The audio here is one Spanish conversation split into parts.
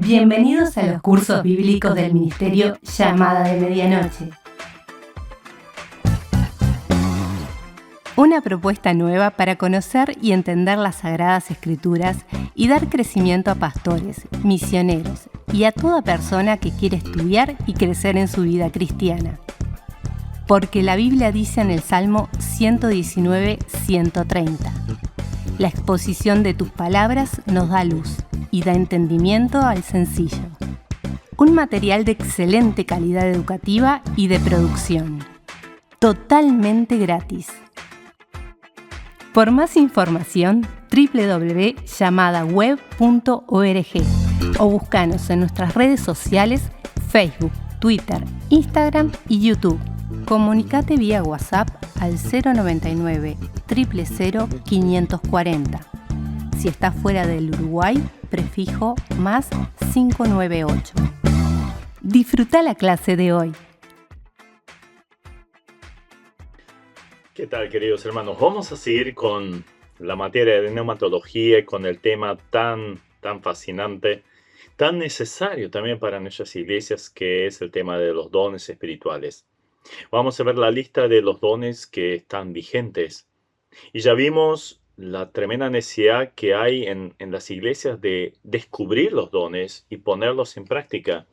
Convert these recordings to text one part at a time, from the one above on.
Bienvenidos a los cursos bíblicos del Ministerio Llamada de Medianoche. Una propuesta nueva para conocer y entender las Sagradas Escrituras y dar crecimiento a pastores, misioneros y a toda persona que quiere estudiar y crecer en su vida cristiana. Porque la Biblia dice en el Salmo 119:130: la exposición de tus palabras nos da luz y da entendimiento al sencillo. Un material de excelente calidad educativa y de producción. Totalmente gratis. Por más información, www.llamadaweb.org o búscanos en nuestras redes sociales, Facebook, Twitter, Instagram y YouTube. Comunicate vía WhatsApp al 099 000 540. Si estás fuera del Uruguay, prefijo más 598. Disfruta la clase de hoy. ¿Qué tal, queridos hermanos? Vamos a seguir con la materia de neumatología y con el tema tan fascinante, tan necesario también para nuestras iglesias, que es el tema de los dones espirituales. Vamos a ver la lista de los dones que están vigentes. Y ya vimos la tremenda necesidad que hay en las iglesias de descubrir los dones y ponerlos en práctica.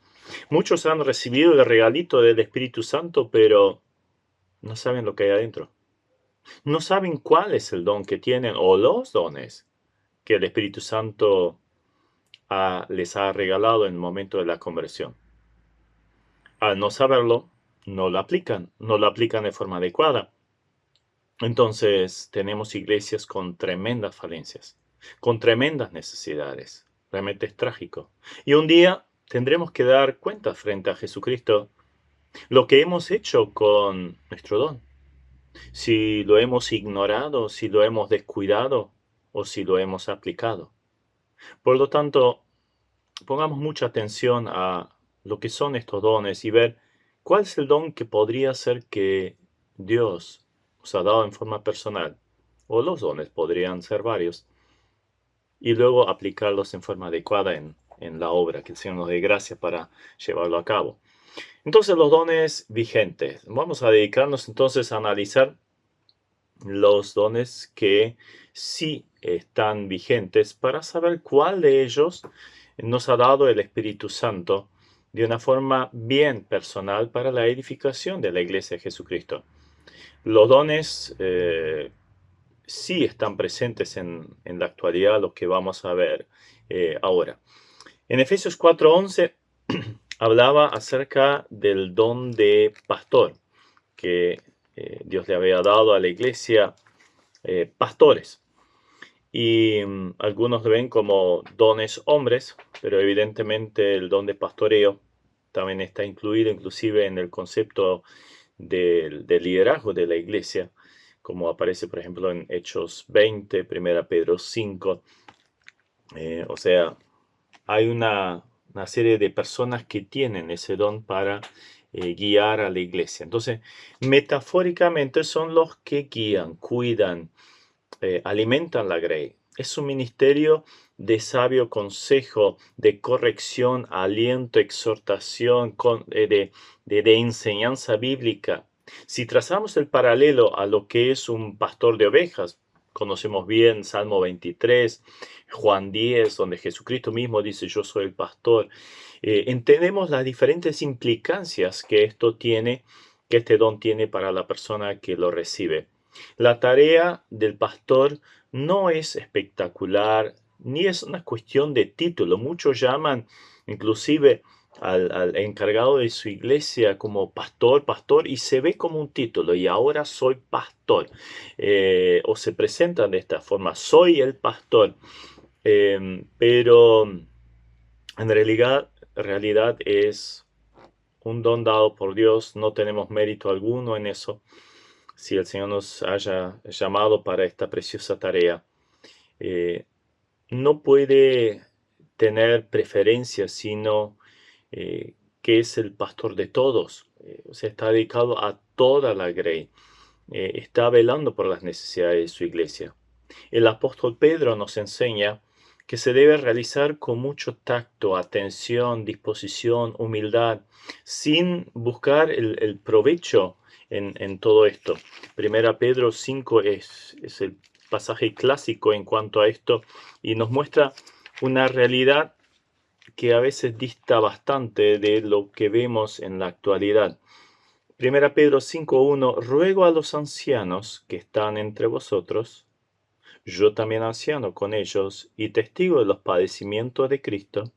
Muchos han recibido el regalito del Espíritu Santo, pero no saben lo que hay adentro. No saben cuál es el don que tienen o los dones que el Espíritu Santo les ha regalado en el momento de la conversión. Al no saberlo, no lo aplican de forma adecuada. Entonces tenemos iglesias con tremendas falencias, con tremendas necesidades. Realmente es trágico. Y un día tendremos que dar cuenta frente a Jesucristo lo que hemos hecho con nuestro don. Si lo hemos ignorado, si lo hemos descuidado o si lo hemos aplicado. Por lo tanto, pongamos mucha atención a lo que son estos dones y ver cuál es el don que podría ser que Dios nos ha dado en forma personal, o los dones podrían ser varios, y luego aplicarlos en forma adecuada en la obra, que el Señor nos dé gracia para llevarlo a cabo. Entonces, los dones vigentes. Vamos a dedicarnos entonces a analizar los dones que sí están vigentes para saber cuál de ellos nos ha dado el Espíritu Santo de una forma bien personal para la edificación de la Iglesia de Jesucristo. Los dones sí están presentes en la actualidad, los que vamos a ver ahora. En Efesios 4:11 hablaba acerca del don de pastor, que Dios le había dado a la iglesia pastores. Y algunos lo ven como dones hombres, pero evidentemente el don de pastoreo también está incluido inclusive en el concepto del liderazgo de la iglesia, como aparece por ejemplo en Hechos 20, 1 Pedro 5. O sea, hay una serie de personas que tienen ese don para guiar a la iglesia. Entonces, metafóricamente son los que guían, cuidan, alimentan la grey. Es un ministerio de sabio consejo, de corrección, aliento, exhortación, de enseñanza bíblica. Si trazamos el paralelo a lo que es un pastor de ovejas, conocemos bien Salmo 23, Juan 10, donde Jesucristo mismo dice: yo soy el pastor. Entendemos las diferentes implicancias que este don tiene para la persona que lo recibe. La tarea del pastor no es espectacular, ni es una cuestión de título. Muchos llaman inclusive al encargado de su iglesia como pastor, y se ve como un título: y ahora soy pastor. O se presentan de esta forma: soy el pastor. Pero en realidad es un don dado por Dios. No tenemos mérito alguno en eso. Si el Señor nos haya llamado para esta preciosa tarea, no puede tener preferencia, sino que es el pastor de todos. O sea, está dedicado a toda la grey. Está velando por las necesidades de su iglesia. El apóstol Pedro nos enseña que se debe realizar con mucho tacto, atención, disposición, humildad, sin buscar el provecho en todo esto. Primera Pedro 5 es el pasaje clásico en cuanto a esto y nos muestra una realidad que a veces dista bastante de lo que vemos en la actualidad. Primera Pedro 5:1, ruego a los ancianos que están entre vosotros, yo también anciano con ellos y testigo de los padecimientos de Cristo,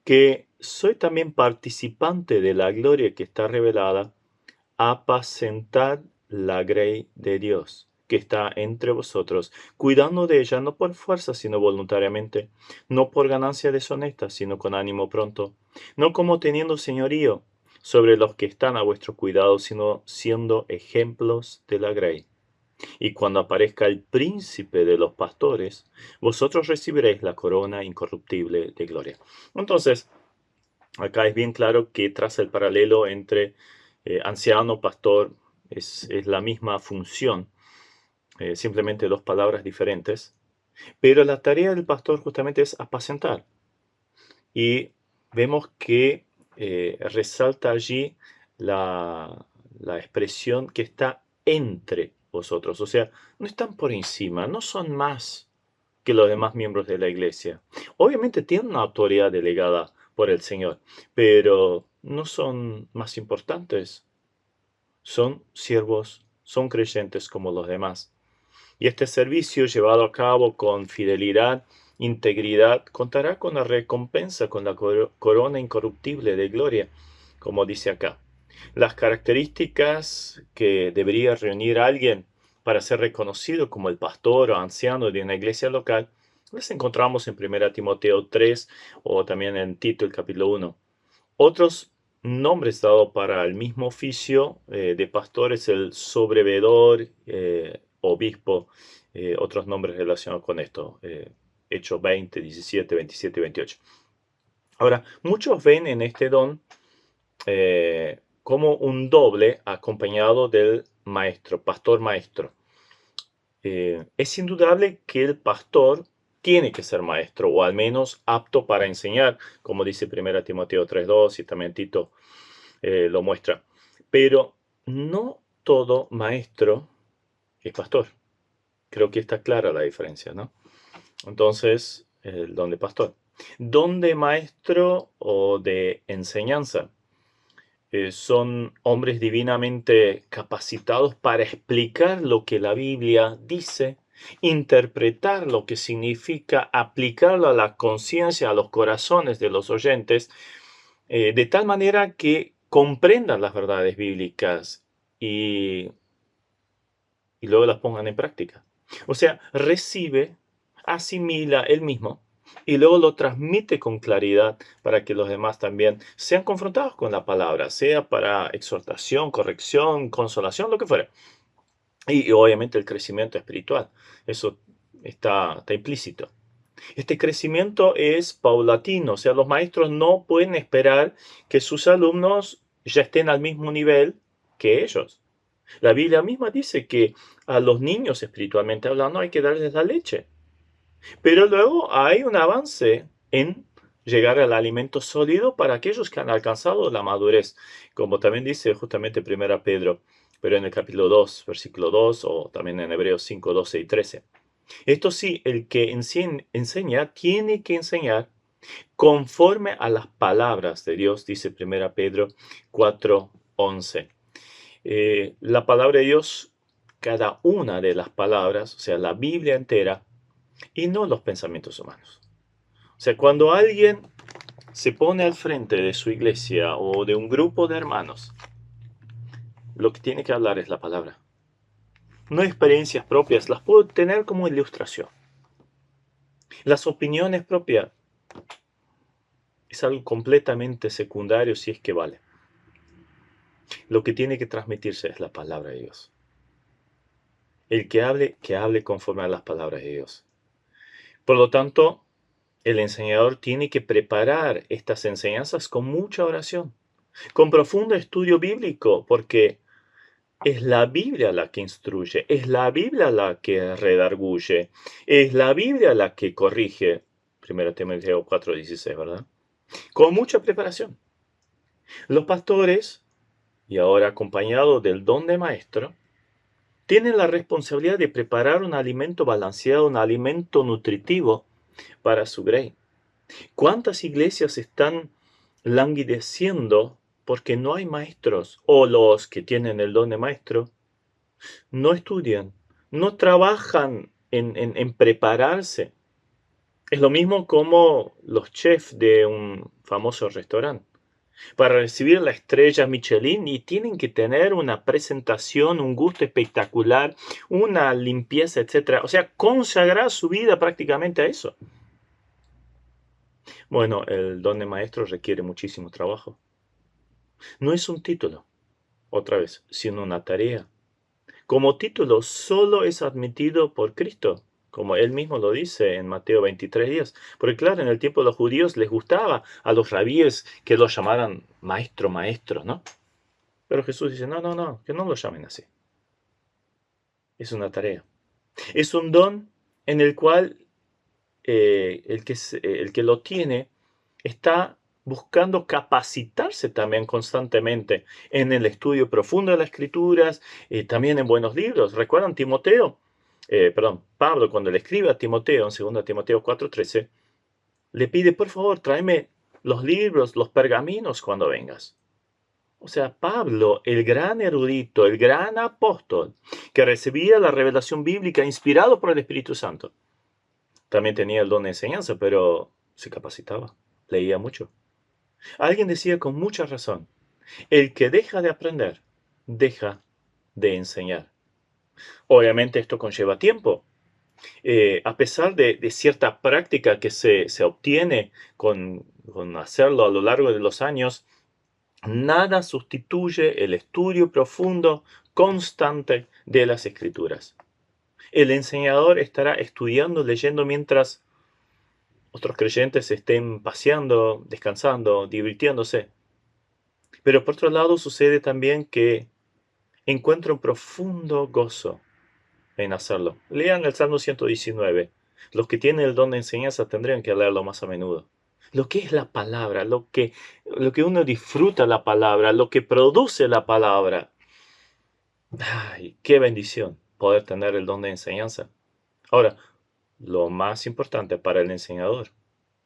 que soy también participante de la gloria que está revelada, apacentad la grey de Dios que está entre vosotros, cuidando de ella no por fuerza, sino voluntariamente, no por ganancia deshonesta, sino con ánimo pronto, no como teniendo señorío sobre los que están a vuestro cuidado, sino siendo ejemplos de la grey. Y cuando aparezca el príncipe de los pastores, vosotros recibiréis la corona incorruptible de gloria. Entonces, acá es bien claro que traza el paralelo entre anciano, pastor, es la misma función, simplemente dos palabras diferentes. Pero la tarea del pastor justamente es apacentar. Y vemos que resalta allí la expresión que está entre vosotros. O sea, no están por encima, no son más que los demás miembros de la iglesia. Obviamente tienen una autoridad delegada por el Señor, pero no son más importantes. Son siervos, son creyentes como los demás. Y este servicio llevado a cabo con fidelidad, integridad, contará con la recompensa, con la corona incorruptible de gloria, como dice acá. Las características que debería reunir alguien para ser reconocido como el pastor o anciano de una iglesia local, las encontramos en 1 Timoteo 3 o también en Tito el capítulo 1. Otros nombres dados para el mismo oficio de pastor es el sobrevedor, obispo, otros nombres relacionados con esto, Hechos 20, 17, 27 y 28. Ahora, muchos ven en este don como un doble acompañado del maestro, pastor maestro. Es indudable que el pastor tiene que ser maestro o al menos apto para enseñar, como dice 1 Timoteo 3:2 y también Tito lo muestra. Pero no todo maestro es pastor. Creo que está clara la diferencia, ¿no? Entonces, el don de pastor. Don de maestro o de enseñanza. Son hombres divinamente capacitados para explicar lo que la Biblia dice, interpretar lo que significa, aplicarlo a la conciencia, a los corazones de los oyentes, de tal manera que comprendan las verdades bíblicas y luego las pongan en práctica. O sea, recibe, asimila él mismo y luego lo transmite con claridad para que los demás también sean confrontados con la palabra, sea para exhortación, corrección, consolación, lo que fuera. Y obviamente el crecimiento espiritual, eso está implícito. Este crecimiento es paulatino, o sea, los maestros no pueden esperar que sus alumnos ya estén al mismo nivel que ellos. La Biblia misma dice que a los niños espiritualmente hablando hay que darles la leche. Pero luego hay un avance en llegar al alimento sólido para aquellos que han alcanzado la madurez, como también dice justamente 1 Pedro, pero en el capítulo 2, versículo 2, o también en Hebreos 5, 12 y 13. Esto sí, el que enseña tiene que enseñar conforme a las palabras de Dios, dice 1 Pedro 4, 11. La palabra de Dios, cada una de las palabras, o sea, la Biblia entera, y no los pensamientos humanos. O sea, cuando alguien se pone al frente de su iglesia o de un grupo de hermanos, lo que tiene que hablar es la palabra. No experiencias propias, las puedo tener como ilustración. Las opiniones propias es algo completamente secundario si es que vale. Lo que tiene que transmitirse es la palabra de Dios. El que hable conforme a las palabras de Dios. Por lo tanto, el enseñador tiene que preparar estas enseñanzas con mucha oración, con profundo estudio bíblico, porque es la Biblia la que instruye, es la Biblia la que redarguye, es la Biblia la que corrige. 1 Timoteo 4:16, ¿verdad? Con mucha preparación. Los pastores, y ahora acompañados del don de maestro, tienen la responsabilidad de preparar un alimento balanceado, un alimento nutritivo para su grey. ¿Cuántas iglesias están languideciendo porque no hay maestros? O los que tienen el don de maestro no estudian, no trabajan en prepararse. Es lo mismo como los chefs de un famoso restaurante. Para recibir la estrella Michelin y tienen que tener una presentación, un gusto espectacular, una limpieza, etc. O sea, consagrar su vida prácticamente a eso. Bueno, el don de maestro requiere muchísimo trabajo. No es un título, otra vez, sino una tarea. Como título solo es admitido por Cristo, como él mismo lo dice en Mateo 23:10. Porque claro, en el tiempo de los judíos les gustaba a los rabíes que los llamaran maestro, maestro, ¿no? Pero Jesús dice, no, que no lo llamen así. Es una tarea. Es un don en el cual el que lo tiene está buscando capacitarse también constantemente en el estudio profundo de las escrituras, también en buenos libros. ¿Recuerdan Pablo cuando le escribe a Timoteo en 2 Timoteo 4:13, le pide, por favor, tráeme los libros, los pergaminos cuando vengas? O sea, Pablo, el gran erudito, el gran apóstol, que recibía la revelación bíblica inspirado por el Espíritu Santo, también tenía el don de enseñanza, pero se capacitaba, leía mucho. Alguien decía con mucha razón, el que deja de aprender, deja de enseñar. Obviamente esto conlleva tiempo. A pesar de cierta práctica que se obtiene con hacerlo a lo largo de los años, nada sustituye el estudio profundo, constante de las Escrituras. El enseñador estará estudiando, leyendo mientras otros creyentes estén paseando, descansando, divirtiéndose. Pero por otro lado sucede también que encuentra un profundo gozo en hacerlo. Lean el Salmo 119. Los que tienen el don de enseñanza tendrían que leerlo más a menudo. Lo que es la palabra, lo que uno disfruta la palabra, lo que produce la palabra. ¡Ay, qué bendición poder tener el don de enseñanza! Ahora, lo más importante para el enseñador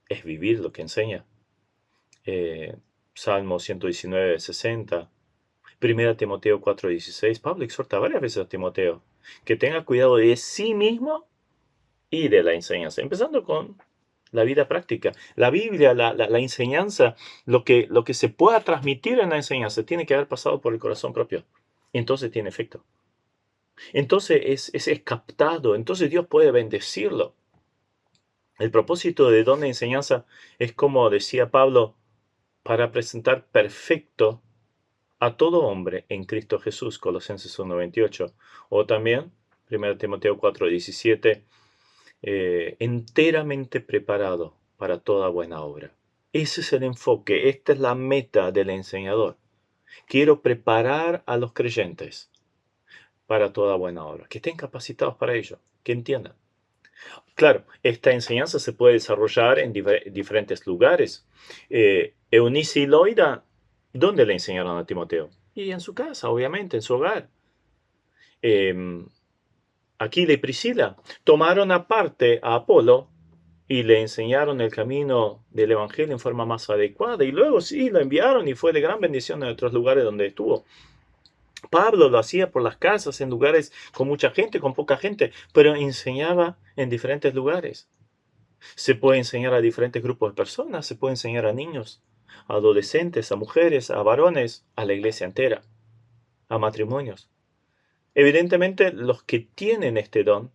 es vivir lo que enseña. Salmo 119:60, 1 Timoteo 4:16. Pablo exhorta varias veces a Timoteo que tenga cuidado de sí mismo y de la enseñanza, empezando con la vida práctica. La Biblia, la enseñanza, lo que se pueda transmitir en la enseñanza tiene que haber pasado por el corazón propio. Entonces tiene efecto. Entonces es captado. Entonces Dios puede bendecirlo. El propósito de don de enseñanza es, como decía Pablo, para presentar perfecto a todo hombre en Cristo Jesús, Colosenses 1:28. O también, 1 Timoteo 4:17, enteramente preparado para toda buena obra. Ese es el enfoque, esta es la meta del enseñador. Quiero preparar a los creyentes para toda buena obra, que estén capacitados para ello, que entiendan. Claro, esta enseñanza se puede desarrollar en diferentes lugares. Eunice y Loida, ¿dónde le enseñaron a Timoteo? Y en su casa, obviamente, en su hogar. Aquila y Priscila tomaron aparte a Apolo y le enseñaron el camino del Evangelio en forma más adecuada. Y luego sí, lo enviaron y fue de gran bendición en otros lugares donde estuvo. Pablo lo hacía por las casas, en lugares con mucha gente, con poca gente, pero enseñaba en diferentes lugares. Se puede enseñar a diferentes grupos de personas, se puede enseñar a niños, a adolescentes, a mujeres, a varones, a la iglesia entera, a matrimonios. Evidentemente, los que tienen este don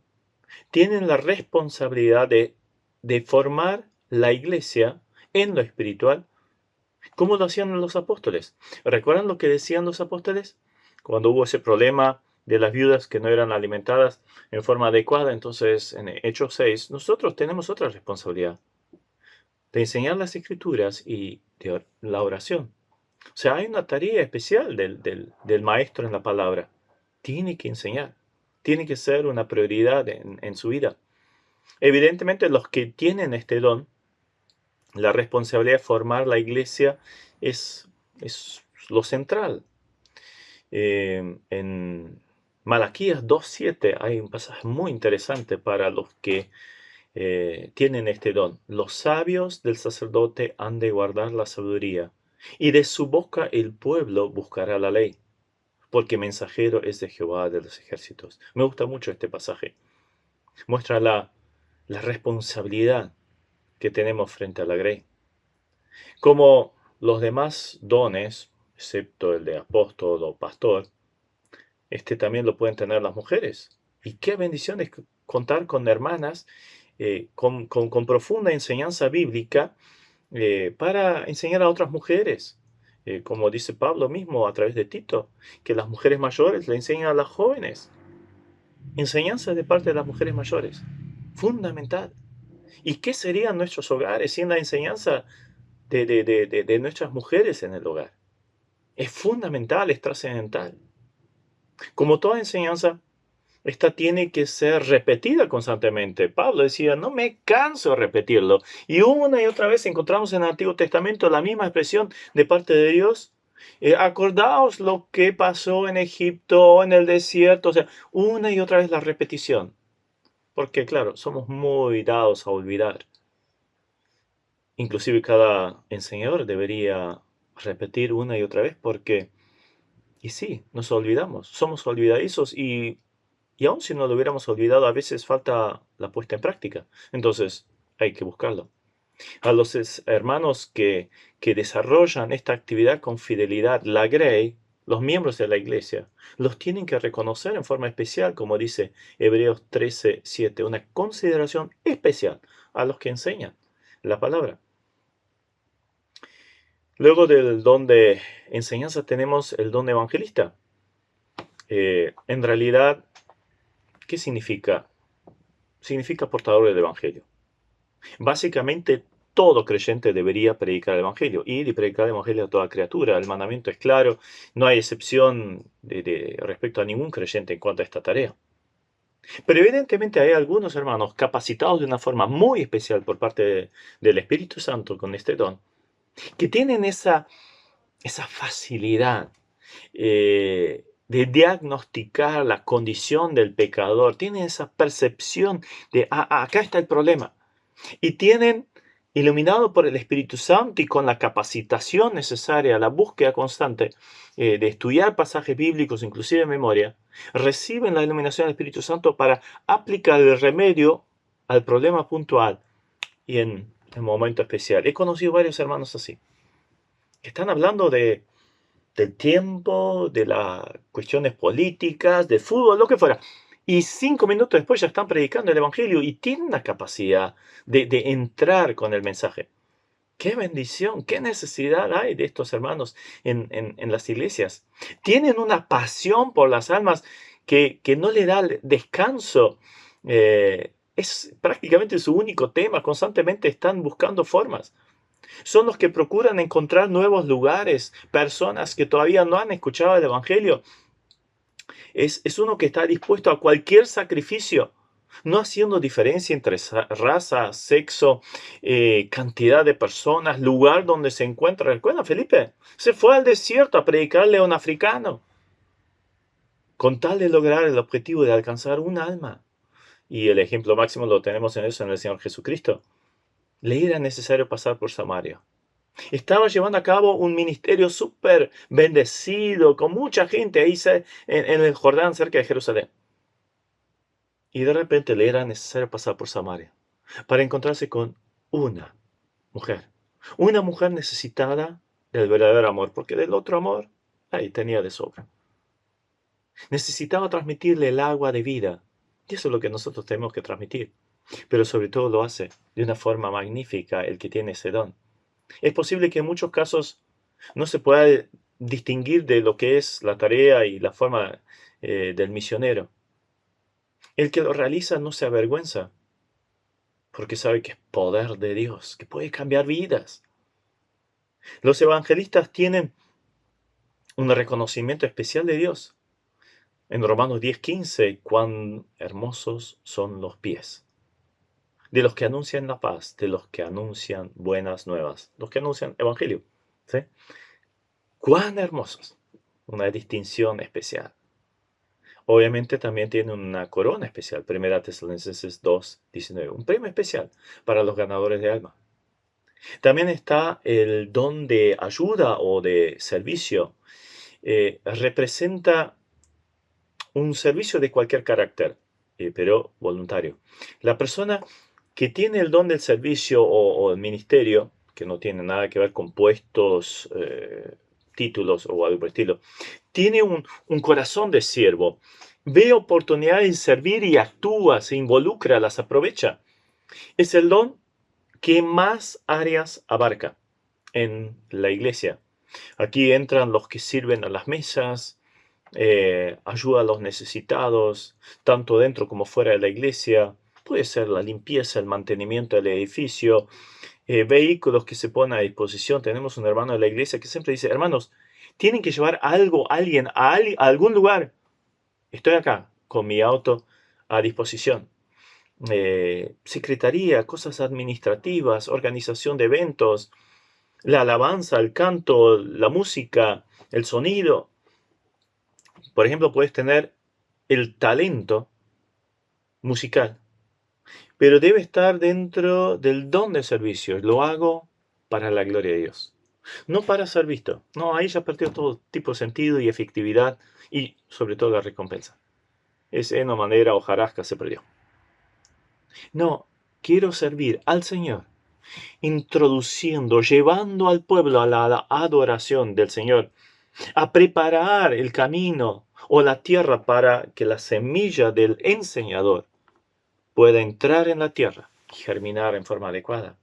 tienen la responsabilidad de formar la iglesia en lo espiritual, como lo hacían los apóstoles. ¿Recuerdan lo que decían los apóstoles? Cuando hubo ese problema de las viudas que no eran alimentadas en forma adecuada, entonces en Hechos 6, nosotros tenemos otra responsabilidad, de enseñar las escrituras y de la oración. O sea, hay una tarea especial del maestro en la palabra. Tiene que enseñar, tiene que ser una prioridad en su vida. Evidentemente, los que tienen este don La responsabilidad de formar la iglesia es lo central. En Malaquías 2:7 hay un pasaje muy interesante para los que tienen este don. Los sabios del sacerdote han de guardar la sabiduría, y de su boca el pueblo buscará la ley, porque mensajero es de Jehová de los ejércitos. Me gusta mucho este pasaje. Muestra la responsabilidad que tenemos frente a la grey. Como los demás dones, excepto el de apóstol o pastor, este también lo pueden tener las mujeres. Y qué bendición es contar con hermanas con profunda enseñanza bíblica para enseñar a otras mujeres. Como dice Pablo mismo a través de Tito, que las mujeres mayores le enseñan a las jóvenes. Enseñanza de parte de las mujeres mayores. Fundamental. ¿Y qué serían nuestros hogares sin la enseñanza de nuestras mujeres en el hogar? Es fundamental, es trascendental. Como toda enseñanza, esta tiene que ser repetida constantemente. Pablo decía, no me canso de repetirlo. Y una y otra vez encontramos en el Antiguo Testamento la misma expresión de parte de Dios. Acordaos lo que pasó en Egipto, en el desierto. O sea, una y otra vez la repetición. Porque, claro, somos muy dados a olvidar. Inclusive cada enseñador debería repetir una y otra vez porque, y sí, nos olvidamos. Somos olvidadizos y aun si no lo hubiéramos olvidado, a veces falta la puesta en práctica. Entonces, hay que buscarlo. A los hermanos que desarrollan esta actividad con fidelidad, la Grey, los miembros de la iglesia, los tienen que reconocer en forma especial, como dice Hebreos 13:7, una consideración especial a los que enseñan la palabra. Luego del don de enseñanza tenemos el don de evangelista. En realidad, ¿qué significa? Significa portador del evangelio. Básicamente, todo creyente debería predicar el evangelio, ir y predicar el evangelio a toda criatura. El mandamiento es claro, no hay excepción respecto a ningún creyente en cuanto a esta tarea. Pero evidentemente hay algunos hermanos capacitados de una forma muy especial por parte del Espíritu Santo con este don, que tienen esa facilidad de diagnosticar la condición del pecador, tienen esa percepción de, acá está el problema. Y tienen, iluminado por el Espíritu Santo y con la capacitación necesaria, la búsqueda constante de estudiar pasajes bíblicos, inclusive en memoria, reciben la iluminación del Espíritu Santo para aplicar el remedio al problema puntual y en el momento especial. He conocido varios hermanos así, que están hablando del tiempo, de las cuestiones políticas, de fútbol, lo que fuera. Y 5 minutos después ya están predicando el Evangelio y tienen la capacidad de entrar con el mensaje. ¡Qué bendición! ¡Qué necesidad hay de estos hermanos en las iglesias! Tienen una pasión por las almas que no le da descanso. Es prácticamente su único tema. Constantemente están buscando formas. Son los que procuran encontrar nuevos lugares, personas que todavía no han escuchado el Evangelio. Es uno que está dispuesto a cualquier sacrificio, no haciendo diferencia entre raza, sexo, cantidad de personas, lugar donde se encuentra. ¿Recuerdan, Felipe? Se fue al desierto a predicarle a un africano, con tal de lograr el objetivo de alcanzar un alma. Y el ejemplo máximo lo tenemos en eso, en el Señor Jesucristo. Le era necesario pasar por Samaria. Estaba llevando a cabo un ministerio súper bendecido, con mucha gente ahí en el Jordán, cerca de Jerusalén. Y de repente le era necesario pasar por Samaria para encontrarse con una mujer. Una mujer necesitada del verdadero amor, porque del otro amor ahí tenía de sobra. Necesitaba transmitirle el agua de vida. Y eso es lo que nosotros tenemos que transmitir. Pero sobre todo lo hace de una forma magnífica el que tiene ese don. Es posible que en muchos casos no se pueda distinguir de lo que es la tarea y la forma del misionero. El que lo realiza no se avergüenza, porque sabe que es poder de Dios, que puede cambiar vidas. Los evangelistas tienen un reconocimiento especial de Dios. En Romanos 10:15, cuán hermosos son los pies de los que anuncian la paz, de los que anuncian buenas nuevas, los que anuncian evangelio. ¿Sí? ¡Cuán hermosos! Una distinción especial. Obviamente también tiene una corona especial, 1 Tesalonicenses 2:19, un premio especial para los ganadores de alma. También está el don de ayuda o de servicio. Representa un servicio de cualquier carácter, pero voluntario. La persona que tiene el don del servicio o el ministerio, que no tiene nada que ver con puestos, títulos o algo por el estilo, tiene un corazón de siervo, ve oportunidades de servir y actúa, se involucra, las aprovecha. Es el don que más áreas abarca en la iglesia. Aquí entran los que sirven a las mesas, ayuda a los necesitados, tanto dentro como fuera de la iglesia. Puede ser la limpieza, el mantenimiento del edificio, vehículos que se ponen a disposición. Tenemos un hermano de la iglesia que siempre dice, hermanos, tienen que llevar algo, alguien, a algún lugar. Estoy acá con mi auto a disposición. Secretaría, cosas administrativas, organización de eventos, la alabanza, el canto, la música, el sonido. Por ejemplo, puedes tener el talento musical, pero debe estar dentro del don de servicio. Lo hago para la gloria de Dios, no para ser visto. No, ahí ya perdió todo tipo de sentido y efectividad y sobre todo la recompensa. Es en una manera hojarasca se perdió. No, quiero servir al Señor, introduciendo, llevando al pueblo a la adoración del Señor, a preparar el camino o la tierra para que la semilla del enseñador pueda entrar en la tierra y germinar en forma adecuada.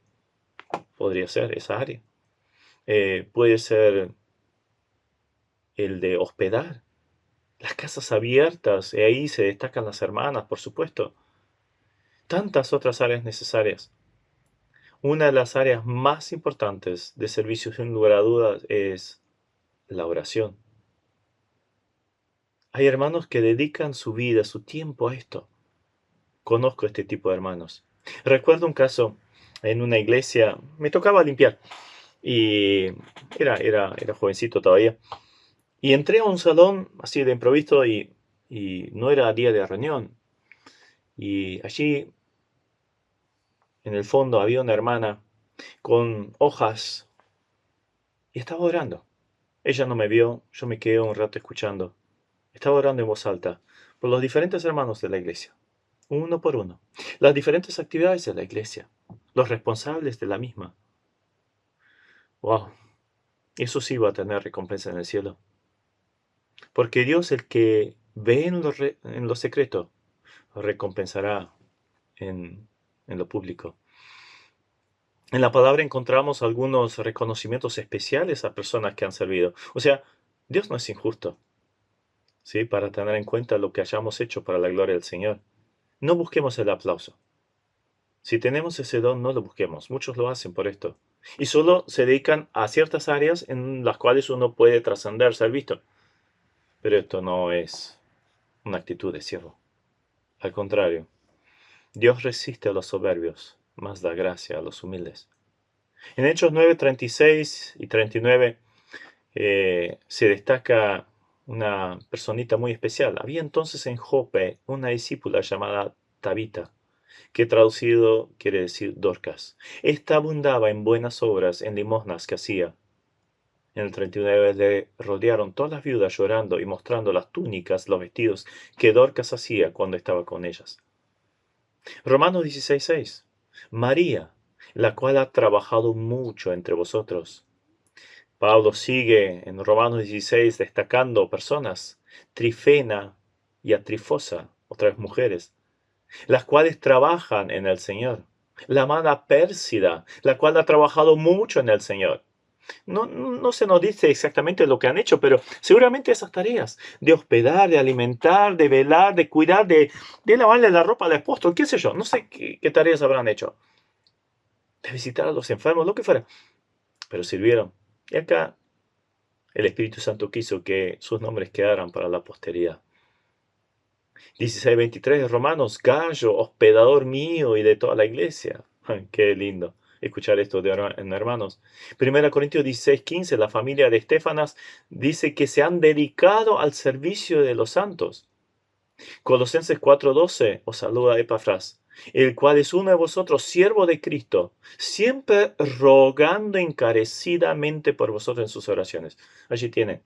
Podría ser esa área. Puede ser el de hospedar, las casas abiertas, y ahí se destacan las hermanas, por supuesto. Tantas otras áreas necesarias. Una de las áreas más importantes de servicio, sin lugar a dudas, es la oración. Hay hermanos que dedican su vida, su tiempo a esto. Conozco este tipo de hermanos. Recuerdo un caso en una iglesia, me tocaba limpiar y era jovencito todavía. Y entré a un salón así de improviso y no era día de reunión. Y allí en el fondo había una hermana con hojas y estaba orando. Ella no me vio, yo me quedé un rato escuchando. Estaba orando en voz alta por los diferentes hermanos de la iglesia, uno por uno, las diferentes actividades de la iglesia, los responsables de la misma. ¡Wow! Eso sí va a tener recompensa en el cielo. Porque Dios, el que ve en lo secreto, recompensará en lo público. En la palabra encontramos algunos reconocimientos especiales a personas que han servido. O sea, Dios no es injusto, ¿sí? Para tener en cuenta lo que hayamos hecho para la gloria del Señor. No busquemos el aplauso. Si tenemos ese don, no lo busquemos. Muchos lo hacen por esto. Y solo se dedican a ciertas áreas en las cuales uno puede trascender, ser visto. Pero esto no es una actitud de siervo. Al contrario, Dios resiste a los soberbios, mas da gracia a los humildes. En Hechos 9, 36 y 39 se destaca una personita muy especial. Había entonces en Jope una discípula llamada Tabita, que traducido quiere decir Dorcas. Esta abundaba en buenas obras, en limosnas que hacía. En el 39 le rodearon todas las viudas llorando y mostrando las túnicas, los vestidos que Dorcas hacía cuando estaba con ellas. Romanos 16:6. María, la cual ha trabajado mucho entre vosotros. Pablo sigue en Romanos 16 destacando personas, Trifena y a Trifosa, otras mujeres, las cuales trabajan en el Señor. La amada Pérsida, la cual ha trabajado mucho en el Señor. No se nos dice exactamente lo que han hecho, pero seguramente esas tareas de hospedar, de alimentar, de velar, de cuidar, de lavarle la ropa al apóstol, qué sé yo, no sé qué tareas habrán hecho. De visitar a los enfermos, lo que fuera. Pero sirvieron. Y acá el Espíritu Santo quiso que sus nombres quedaran para la posteridad. 16:23 de Romanos, Gallo, hospedador mío y de toda la iglesia. Ay, qué lindo escuchar esto de hermanos. 1 Corintios 16:15, la familia de Estefanas dice que se han dedicado al servicio de los santos. Colosenses 4:12, os saluda Epafras, el cual es uno de vosotros, siervo de Cristo, siempre rogando encarecidamente por vosotros en sus oraciones. Allí tiene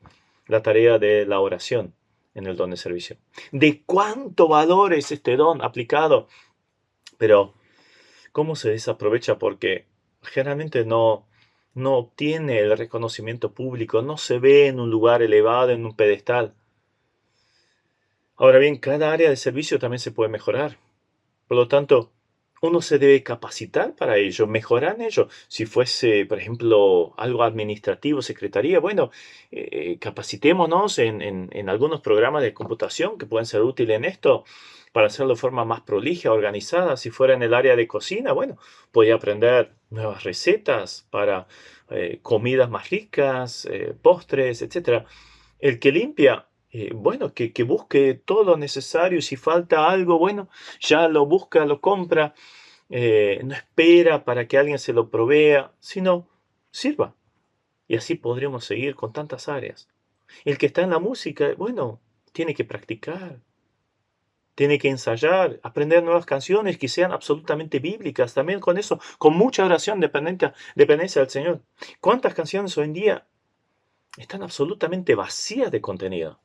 la tarea de la oración en el don de servicio. ¿De cuánto valor es este don aplicado? Pero, ¿cómo se desaprovecha? Porque generalmente no obtiene el reconocimiento público, no se ve en un lugar elevado, en un pedestal. Ahora bien, cada área de servicio también se puede mejorar. Por lo tanto, uno se debe capacitar para ello, mejorar en ello. Si fuese, por ejemplo, algo administrativo, secretaría, bueno, capacitémonos en algunos programas de computación que pueden ser útiles en esto para hacerlo de forma más prolija, organizada. Si fuera en el área de cocina, bueno, podría aprender nuevas recetas para comidas más ricas, postres, etcétera. El que limpia, bueno, que busque todo lo necesario. Si falta algo, bueno, ya lo busca, lo compra, no espera para que alguien se lo provea, sino sirva. Y así podríamos seguir con tantas áreas. El que está en la música, bueno, tiene que practicar, tiene que ensayar, aprender nuevas canciones que sean absolutamente bíblicas. También con eso, con mucha oración, dependencia del Señor. ¿Cuántas canciones hoy en día están absolutamente vacías de contenido?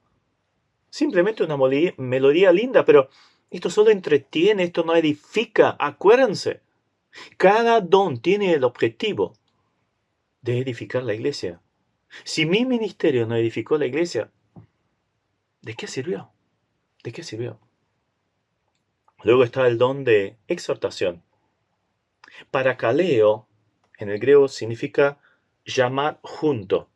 Simplemente una melodía linda, pero esto solo entretiene, esto no edifica. Acuérdense, cada don tiene el objetivo de edificar la iglesia. Si mi ministerio no edificó la iglesia, ¿de qué sirvió? ¿De qué sirvió? Luego está el don de exhortación. Parakaleo, en el griego, significa llamar junto.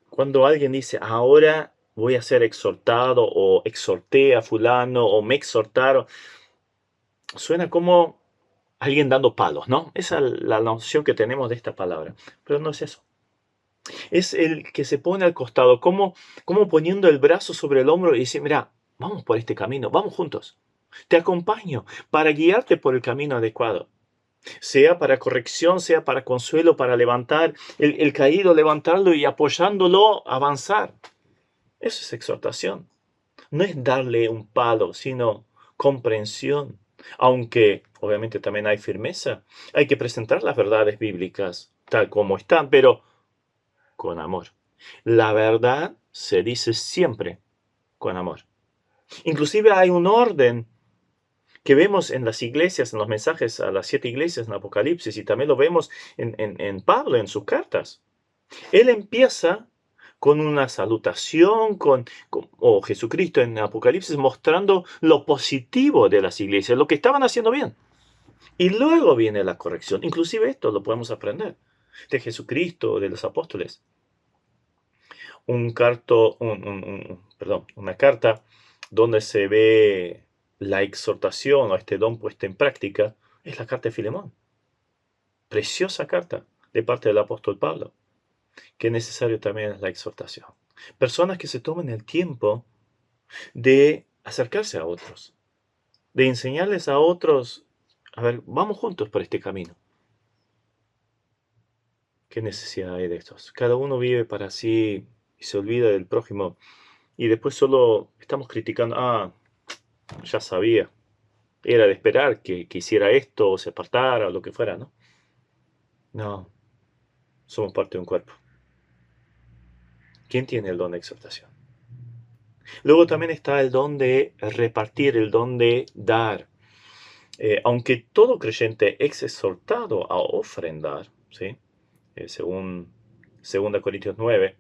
Cuando alguien dice, ahora voy a ser exhortado, o exhorté a fulano, o me exhortaron, suena como alguien dando palos, ¿no? Esa es la noción que tenemos de esta palabra. Pero no es eso. Es el que se pone al costado, como poniendo el brazo sobre el hombro y dice, mira, vamos por este camino, vamos juntos. Te acompaño para guiarte por el camino adecuado. Sea para corrección, sea para consuelo, para levantar el caído, levantarlo y apoyándolo, avanzar. Eso es exhortación. No es darle un palo, sino comprensión. Aunque obviamente también hay firmeza, hay que presentar las verdades bíblicas tal como están, pero con amor. La verdad se dice siempre con amor. Inclusive hay un orden que vemos en las iglesias, en los mensajes a las 7 iglesias en Apocalipsis, y también lo vemos en Pablo, en sus cartas. Él empieza con una salutación, o Jesucristo en Apocalipsis mostrando lo positivo de las iglesias, lo que estaban haciendo bien. Y luego viene la corrección. Inclusive esto lo podemos aprender de Jesucristo, de los apóstoles. Una carta donde se ve la exhortación o este don puesto en práctica es la carta de Filemón. Preciosa carta de parte del apóstol Pablo. Que necesario también es la exhortación. Personas que se tomen el tiempo de acercarse a otros, de enseñarles a otros, a ver, vamos juntos por este camino. ¿Qué necesidad hay de estos? Cada uno vive para sí y se olvida del prójimo y después solo estamos criticando, ya sabía, era de esperar que hiciera esto o se apartara o lo que fuera, ¿no? No, somos parte de un cuerpo. ¿Quién tiene el don de exhortación? Luego también está el don de repartir, el don de dar. Aunque todo creyente es exhortado a ofrendar, ¿sí? Según 2 Corintios 9,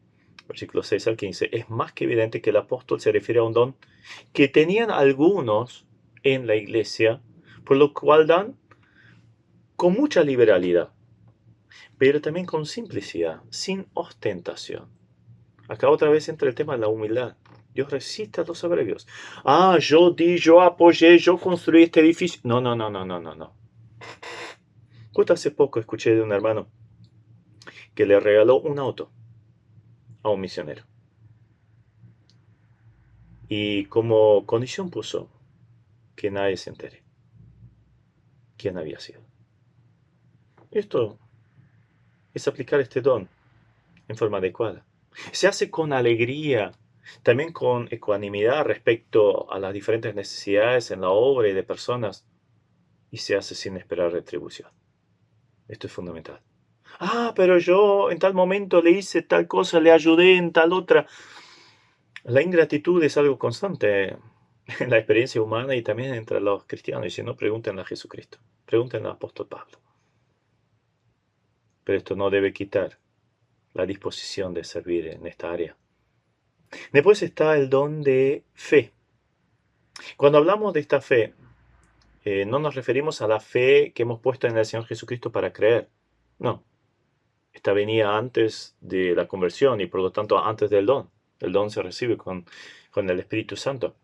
versículos 6 al 15, es más que evidente que el apóstol se refiere a un don que tenían algunos en la iglesia, por lo cual dan con mucha liberalidad, pero también con simplicidad, sin ostentación. Acá otra vez entra el tema de la humildad. Dios resiste a los soberbios. Yo di, yo apoyé, yo construí este edificio. No, no, no, no, no, no, no. Justo hace poco escuché de un hermano que le regaló un auto a un misionero. Y como condición puso que nadie se entere quién había sido. Esto es aplicar este don en forma adecuada. Se hace con alegría, también con ecuanimidad respecto a las diferentes necesidades en la obra y de personas, y se hace sin esperar retribución. Esto es fundamental. Ah, pero yo en tal momento le hice tal cosa, le ayudé en tal otra. La ingratitud es algo constante en la experiencia humana y también entre los cristianos. Y si no, pregúntenle a Jesucristo, pregúntenle al apóstol Pablo. Pero esto no debe quitar la disposición de servir en esta área. Después está el don de fe. Cuando hablamos de esta fe, no nos referimos a la fe que hemos puesto en el Señor Jesucristo para creer. No. Esta venía antes de la conversión y por lo tanto antes del don. El don se recibe con el Espíritu Santo.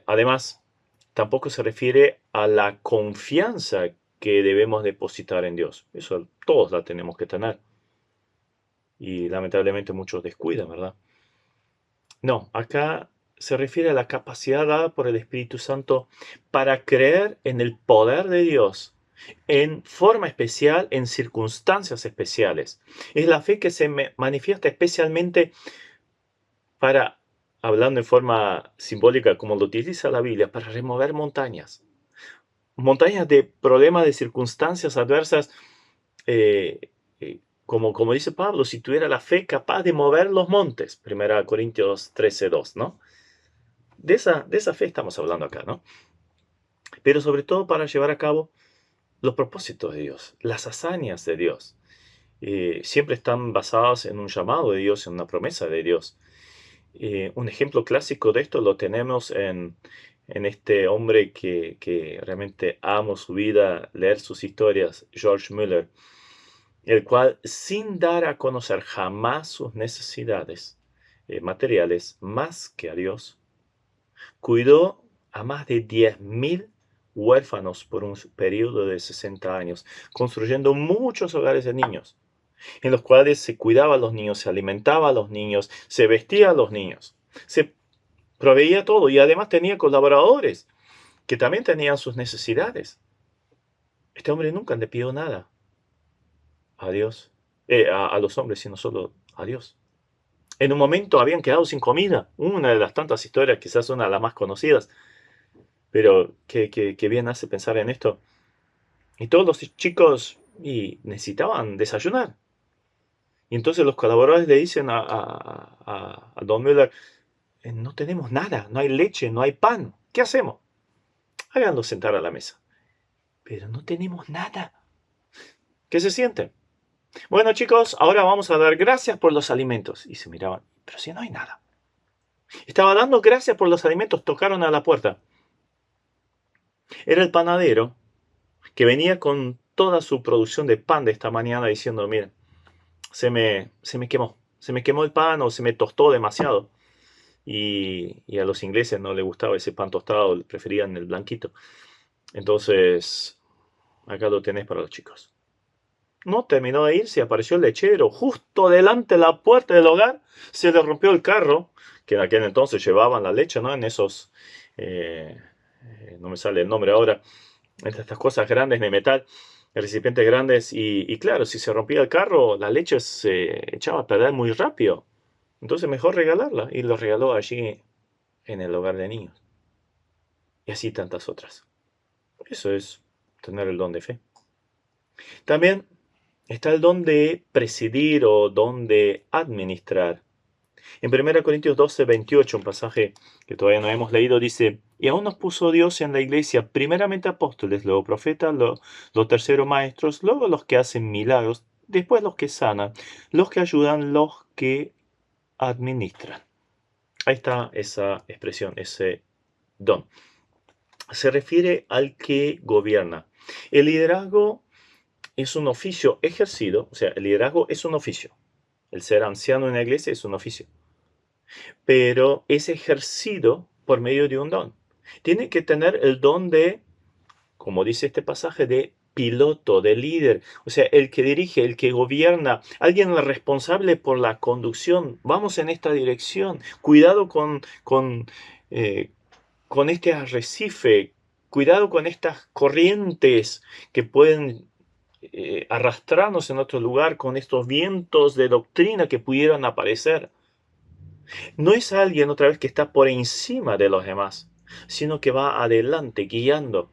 Además, tampoco se refiere a la confianza que debemos depositar en Dios. Eso todos la tenemos que tener. Y lamentablemente muchos descuidan, ¿verdad? No, acá se refiere a la capacidad dada por el Espíritu Santo para creer en el poder de Dios en forma especial, en circunstancias especiales. Es la fe que se manifiesta especialmente para, hablando en forma simbólica, como lo utiliza la Biblia, para remover montañas. Montañas de problemas, de circunstancias adversas, como dice Pablo, si tuviera la fe capaz de mover los montes, 1 Corintios 13:2, ¿no? De esa fe estamos hablando acá, ¿no? Pero sobre todo para llevar a cabo los propósitos de Dios, las hazañas de Dios. Siempre están basadas en un llamado de Dios, en una promesa de Dios. Un ejemplo clásico de esto lo tenemos en este hombre que realmente amo su vida, leer sus historias, George Muller, el cual, sin dar a conocer jamás sus necesidades materiales más que a Dios, cuidó a más de 10.000 huérfanos por un periodo de 60 años, construyendo muchos hogares de niños, en los cuales se cuidaba a los niños, se alimentaba a los niños, se vestía a los niños, se proveía todo y además tenía colaboradores que también tenían sus necesidades. Este hombre nunca le pidió nada a Dios, a los hombres, sino solo a Dios. En un momento habían quedado sin comida, una de las tantas historias, quizás una de las más conocidas, pero que bien hace pensar en esto. Y todos los chicos necesitaban desayunar. Y entonces los colaboradores le dicen a Don Müller, no tenemos nada, no hay leche, no hay pan. ¿Qué hacemos? Háganlo sentar a la mesa. Pero no tenemos nada. ¿Qué se sienten? Bueno, chicos, ahora vamos a dar gracias por los alimentos. Y se miraban, pero si no hay nada. Estaba dando gracias por los alimentos, tocaron a la puerta. Era el panadero que venía con toda su producción de pan de esta mañana diciendo, miren, se me quemó el pan o se me tostó demasiado. Y a los ingleses no les gustaba ese pan tostado, preferían el blanquito. Entonces, acá lo tenés para los chicos. No terminó de irse, apareció el lechero justo delante de la puerta del hogar, se le rompió el carro, que en aquel entonces llevaban la leche, ¿no? En esos, no me sale el nombre ahora, entre estas cosas grandes de metal, recipientes grandes, y claro, si se rompía el carro, la leche se echaba a perder muy rápido. Entonces mejor regalarla, y lo regaló allí en el hogar de niños. Y así tantas otras. Eso es tener el don de fe. También está el don de presidir o don de administrar. En 1 Corintios 12:28, un pasaje que todavía no hemos leído, dice, y aún nos puso Dios en la iglesia, primeramente apóstoles, luego profetas, los terceros maestros, luego los que hacen milagros, después los que sanan, los que ayudan, los que administran. Ahí está esa expresión, ese don. Se refiere al que gobierna. El liderazgo es un oficio ejercido, o sea, el liderazgo es un oficio. El ser anciano en la iglesia es un oficio. Pero es ejercido por medio de un don. Tiene que tener el don de, como dice este pasaje, de piloto, de líder, o sea, el que dirige, el que gobierna, alguien responsable por la conducción. Vamos en esta dirección. Cuidado eh, con este arrecife, cuidado con estas corrientes que pueden arrastrarnos en otro lugar, con estos vientos de doctrina que pudieran aparecer. No es alguien otra vez que está por encima de los demás, sino que va adelante, guiando.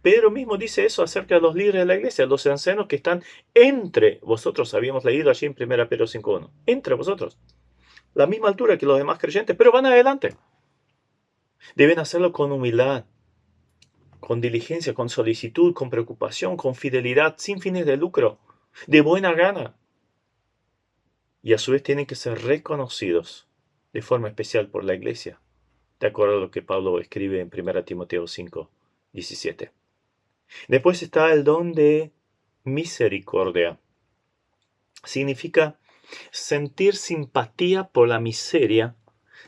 Pedro mismo dice eso acerca de los líderes de la iglesia, los ancianos que están entre vosotros. Habíamos leído allí en 1 Pedro 5:1. Entre vosotros. La misma altura que los demás creyentes, pero van adelante. Deben hacerlo con humildad, con diligencia, con solicitud, con preocupación, con fidelidad, sin fines de lucro, de buena gana. Y a su vez tienen que ser reconocidos de forma especial por la iglesia, de acuerdo a lo que Pablo escribe en 1 Timoteo 5:17. Después está el don de misericordia. Significa sentir simpatía por la miseria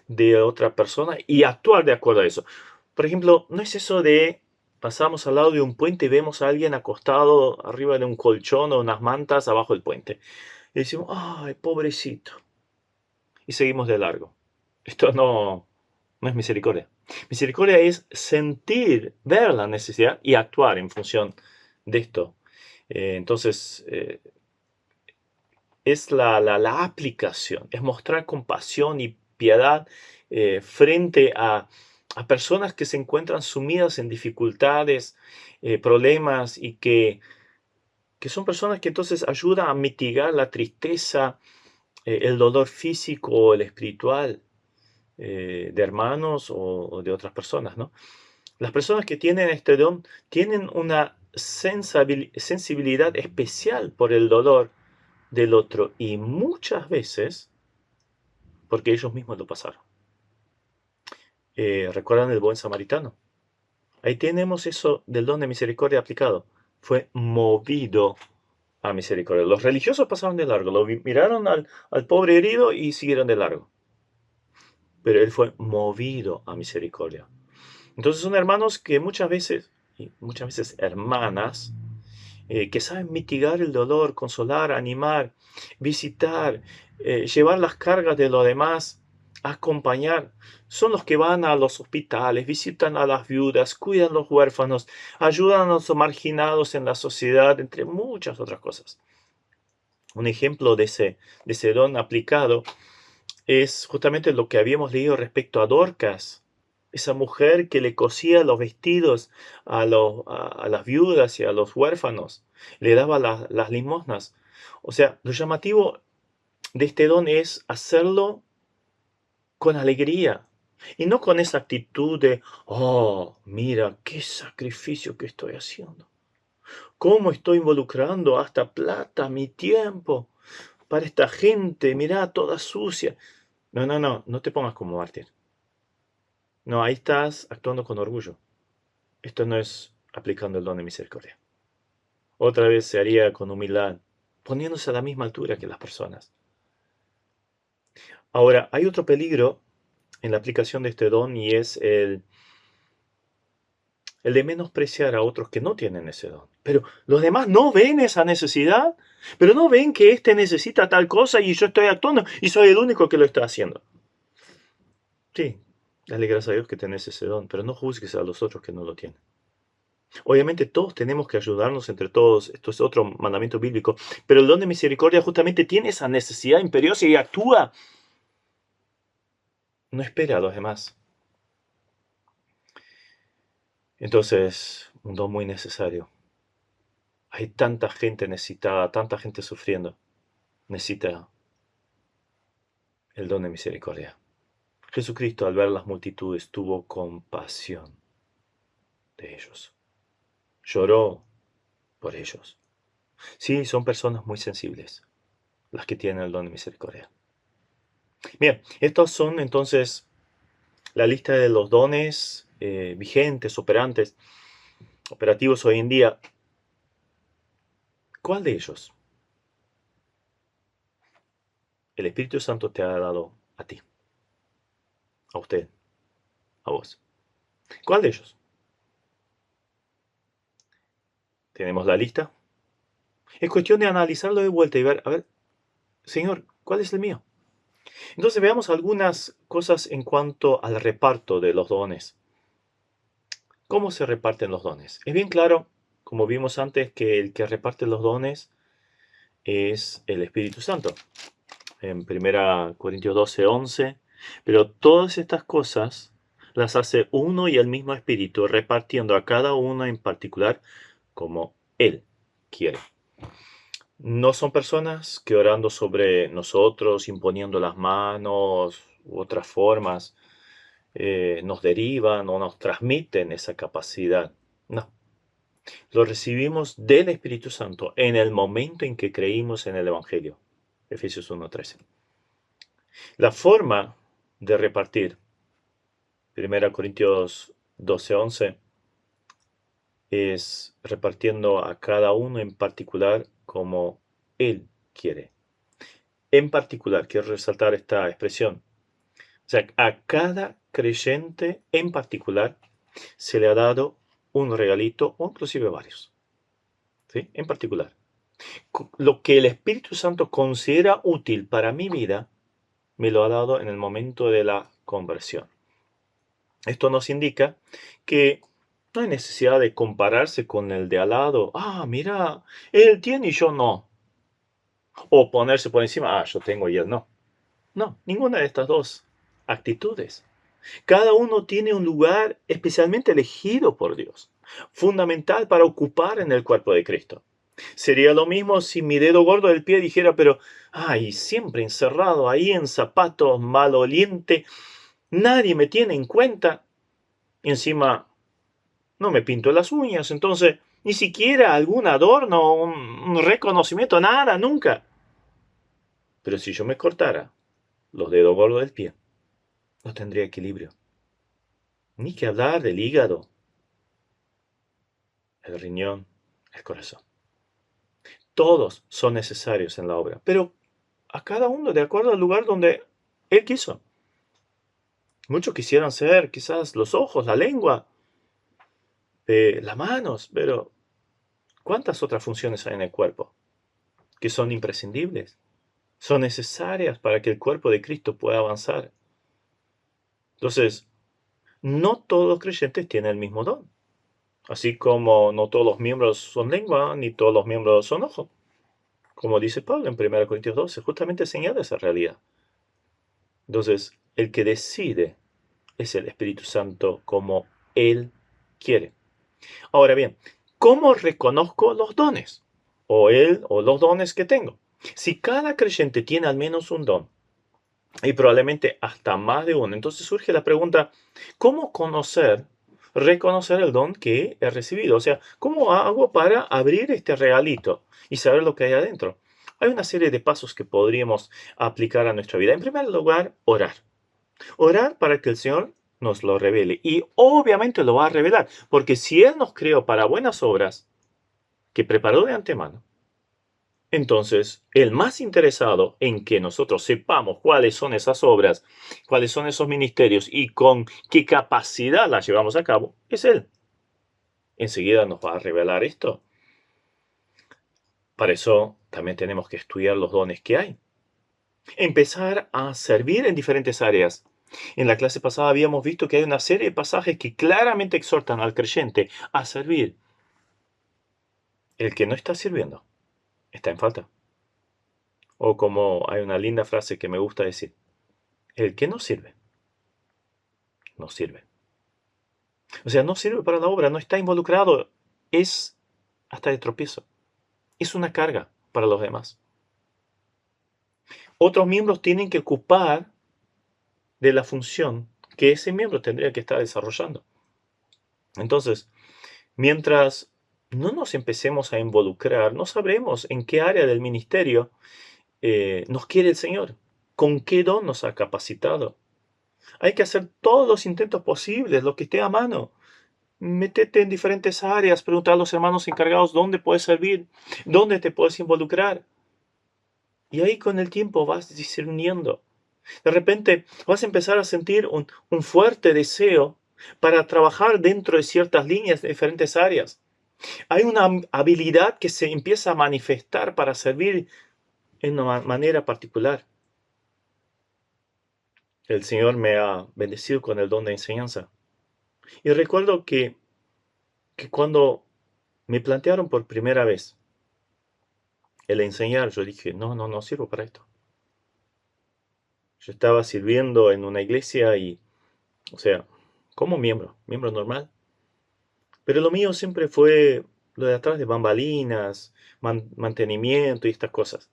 de otra persona y actuar de acuerdo a eso. Por ejemplo, no es eso de pasamos al lado de un puente y vemos a alguien acostado arriba de un colchón o unas mantas abajo del puente. Y decimos, ay, pobrecito. Y seguimos de largo. Esto no es misericordia. Misericordia es sentir, ver la necesidad y actuar en función de esto. Entonces, es la aplicación, es mostrar compasión y piedad frente a personas que se encuentran sumidas en dificultades, problemas y que son personas que entonces ayudan a mitigar la tristeza, el dolor físico o el espiritual de hermanos o de otras personas, ¿no? Las personas que tienen este don tienen una sensibilidad especial por el dolor del otro y muchas veces porque ellos mismos lo pasaron. ¿Recuerdan el buen samaritano? Ahí tenemos eso del don de misericordia aplicado. Fue movido a misericordia. Los religiosos pasaron de largo, lo miraron al pobre herido y siguieron de largo. Pero él fue movido a misericordia. Entonces son hermanos que muchas veces, y muchas veces hermanas, que saben mitigar el dolor, consolar, animar, visitar, llevar las cargas de los demás, acompañar. Son los que van a los hospitales, visitan a las viudas, cuidan a los huérfanos, ayudan a los marginados en la sociedad, entre muchas otras cosas. Un ejemplo de ese don aplicado es justamente lo que habíamos leído respecto a Dorcas, esa mujer que le cosía los vestidos a las viudas y a los huérfanos, le daba las limosnas. O sea, lo llamativo de este don es hacerlo con alegría y no con esa actitud de, oh, mira, qué sacrificio que estoy haciendo. ¿Cómo estoy involucrando hasta plata, mi tiempo, para esta gente? Mirá, toda sucia. No te pongas como mártir. No, ahí estás actuando con orgullo. Esto no es aplicando el don de misericordia. Otra vez se haría con humildad, poniéndose a la misma altura que las personas. Ahora, hay otro peligro en la aplicación de este don y es el de menospreciar a otros que no tienen ese don. Pero los demás no ven esa necesidad, pero no ven que éste necesita tal cosa y yo estoy actuando y soy el único que lo está haciendo. Sí, dale gracias a Dios que tenés ese don, pero no juzgues a los otros que no lo tienen. Obviamente todos tenemos que ayudarnos entre todos, esto es otro mandamiento bíblico, pero el don de misericordia justamente tiene esa necesidad imperiosa y actúa. No espera a los demás. Entonces, un don muy necesario. Hay tanta gente necesitada, tanta gente sufriendo. Necesita el don de misericordia. Jesucristo, al ver las multitudes, tuvo compasión de ellos. Lloró por ellos. Sí, son personas muy sensibles las que tienen el don de misericordia. Bien, estos son entonces la lista de los dones vigentes, operantes, operativos hoy en día. ¿Cuál de ellos el Espíritu Santo te ha dado a ti? A usted, a vos. ¿Cuál de ellos? tenemos la lista. Es cuestión de analizarlo de vuelta y ver, a ver, Señor, ¿cuál es el mío? Entonces veamos algunas cosas en cuanto al reparto de los dones. ¿Cómo se reparten los dones? Es bien claro, como vimos antes, que el que reparte los dones es el Espíritu Santo. En 1 Corintios 12:11. Pero todas estas cosas las hace uno y el mismo Espíritu, repartiendo a cada uno en particular como Él quiere. No son personas que orando sobre nosotros, imponiendo las manos u otras formas, nos derivan o nos transmiten esa capacidad. No. Lo recibimos del Espíritu Santo en el momento en que creímos en el Evangelio. Efesios 1:13. La forma de repartir, 1 Corintios 12:11, es repartiendo a cada uno en particular como Él quiere. En particular, quiero resaltar esta expresión. O sea, a cada creyente en particular se le ha dado un regalito o inclusive varios. ¿Sí? En particular. Lo que el Espíritu Santo considera útil para mi vida, me lo ha dado en el momento de la conversión. Esto nos indica que no hay necesidad de compararse con el de al lado. Ah, mira, él tiene y yo no. O ponerse por encima, yo tengo y él no. No, ninguna de estas dos actitudes. Cada uno tiene un lugar especialmente elegido por Dios, fundamental para ocupar en el cuerpo de Cristo. Sería lo mismo si mi dedo gordo del pie dijera, pero, siempre encerrado ahí en zapatos maloliente, nadie me tiene en cuenta. Y encima, no me pinto las uñas, entonces, ni siquiera algún adorno, un reconocimiento, nada, nunca. Pero si yo me cortara los dedos gordos del pie, no tendría equilibrio. Ni que hablar del hígado, el riñón, el corazón. Todos son necesarios en la obra, pero a cada uno de acuerdo al lugar donde Él quiso. Muchos quisieran ser quizás los ojos, la lengua, las manos, pero ¿cuántas otras funciones hay en el cuerpo que son imprescindibles? Son necesarias para que el cuerpo de Cristo pueda avanzar. Entonces, no todos los creyentes tienen el mismo don. Así como no todos los miembros son lengua, ni todos los miembros son ojo. Como dice Pablo en 1 Corintios 12, justamente señala esa realidad. Entonces, el que decide es el Espíritu Santo como Él quiere. Ahora bien, ¿cómo reconozco los dones? O los dones que tengo. Si cada creyente tiene al menos un don, y probablemente hasta más de uno, entonces surge la pregunta, ¿cómo reconocer el don que he recibido? O sea, ¿cómo hago para abrir este regalito y saber lo que hay adentro? Hay una serie de pasos que podríamos aplicar a nuestra vida. En primer lugar, orar. Orar para que el Señor nos lo revele. Y obviamente lo va a revelar, porque si Él nos creó para buenas obras, que preparó de antemano, entonces el más interesado en que nosotros sepamos cuáles son esas obras, cuáles son esos ministerios y con qué capacidad las llevamos a cabo, es Él. Enseguida nos va a revelar esto. Para eso también tenemos que estudiar los dones que hay. Empezar a servir en diferentes áreas. En la clase pasada habíamos visto que hay una serie de pasajes que claramente exhortan al creyente a servir. El que no está sirviendo está en falta. O como hay una linda frase que me gusta decir, el que no sirve, no sirve. O sea, no sirve para la obra, no está involucrado, es hasta de tropiezo. Es una carga para los demás. Otros miembros tienen que ocupar de la función que ese miembro tendría que estar desarrollando. Entonces, mientras no nos empecemos a involucrar, no sabremos en qué área del ministerio nos quiere el Señor, con qué don nos ha capacitado. Hay que hacer todos los intentos posibles, lo que esté a mano. Métete en diferentes áreas, preguntar a los hermanos encargados dónde puedes servir, dónde te puedes involucrar. Y ahí con el tiempo vas discerniendo. De repente vas a empezar a sentir un fuerte deseo para trabajar dentro de ciertas líneas de diferentes áreas. Hay una habilidad que se empieza a manifestar para servir en una manera particular. El Señor me ha bendecido con el don de enseñanza. Y recuerdo que cuando me plantearon por primera vez el enseñar, yo dije, no sirvo para esto. Yo estaba sirviendo en una iglesia y, o sea, como miembro normal. Pero lo mío siempre fue lo de atrás de bambalinas, mantenimiento y estas cosas.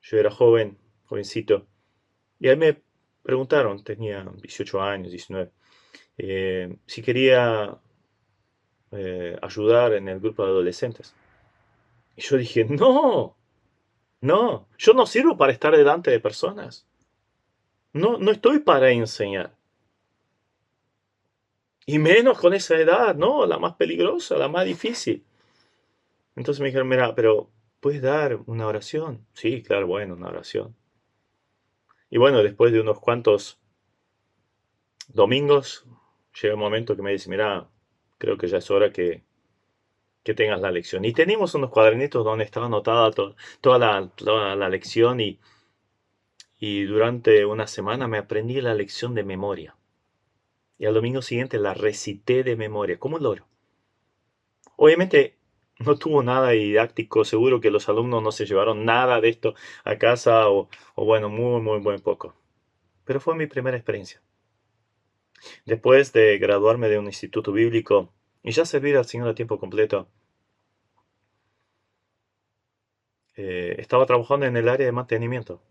Yo era jovencito, y ahí me preguntaron, tenía 18 años, 19, si quería ayudar en el grupo de adolescentes. Y yo dije, no, yo no sirvo para estar delante de personas. No estoy para enseñar. Y menos con esa edad, no, la más peligrosa, la más difícil. Entonces me dijeron, mira, pero ¿puedes dar una oración? Sí, claro, bueno, una oración. Y bueno, después de unos cuantos domingos, llega un momento que me dice, mira, creo que ya es hora que tengas la lección. Y teníamos unos cuadernitos donde estaba anotada toda la lección y durante una semana me aprendí la lección de memoria. Y al domingo siguiente la recité de memoria, como un loro. Obviamente no tuvo nada didáctico, seguro que los alumnos no se llevaron nada de esto a casa o bueno, muy poco. Pero fue mi primera experiencia. Después de graduarme de un instituto bíblico y ya servir al Señor a tiempo completo, estaba trabajando en el área de mantenimiento.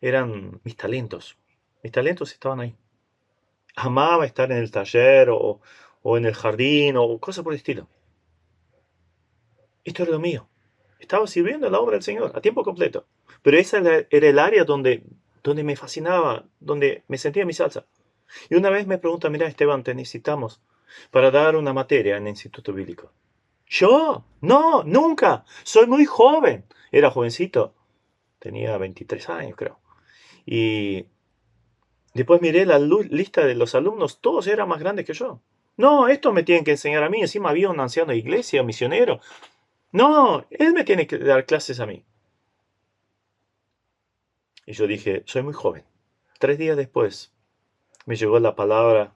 Eran mis talentos. Mis talentos estaban ahí. Amaba estar en el taller o en el jardín o cosas por el estilo. Esto era lo mío. Estaba sirviendo en la obra del Señor a tiempo completo. Pero esa era el área donde me fascinaba, donde me sentía en mi salsa. Y una vez me pregunta, mira Esteban, te necesitamos para dar una materia en el Instituto Bíblico. Yo, no, nunca, soy muy joven. Era jovencito, tenía 23 años creo. Y después miré la lista de los alumnos, todos eran más grandes que yo. No, esto me tienen que enseñar a mí, encima había un anciano de iglesia, un misionero. No, él me tiene que dar clases a mí. Y yo dije, soy muy joven. 3 días después me llegó la palabra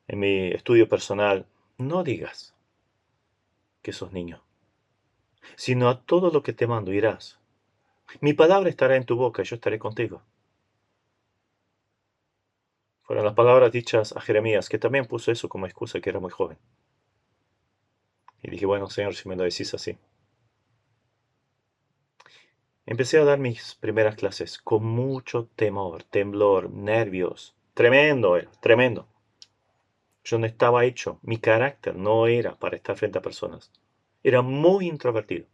en mi estudio personal, no digas que sos niño, sino a todo lo que te mando irás. Mi palabra estará en tu boca y yo estaré contigo. Fueron las palabras dichas a Jeremías, que también puso eso como excusa, que era muy joven. Y dije, bueno, Señor, si me lo decís así. Empecé a dar mis primeras clases con mucho temor, temblor, nervios. Tremendo era, tremendo. Yo no estaba hecho, mi carácter no era para estar frente a personas. Era muy introvertido.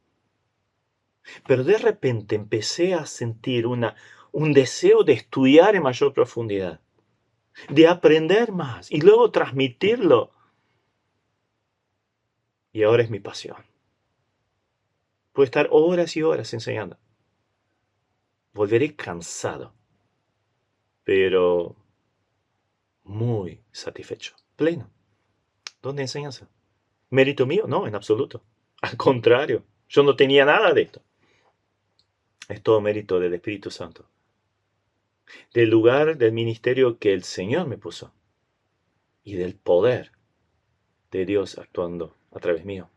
Pero de repente empecé a sentir un deseo de estudiar en mayor profundidad, de aprender más y luego transmitirlo. Y ahora es mi pasión. Puedo estar horas y horas enseñando. Volveré cansado, pero muy satisfecho, pleno. ¿Dónde enseñanza? ¿Mérito mío? No, en absoluto. Al contrario, yo no tenía nada de esto. Es todo mérito del Espíritu Santo. Del lugar del ministerio que el Señor me puso. Y del poder de Dios actuando a través mío.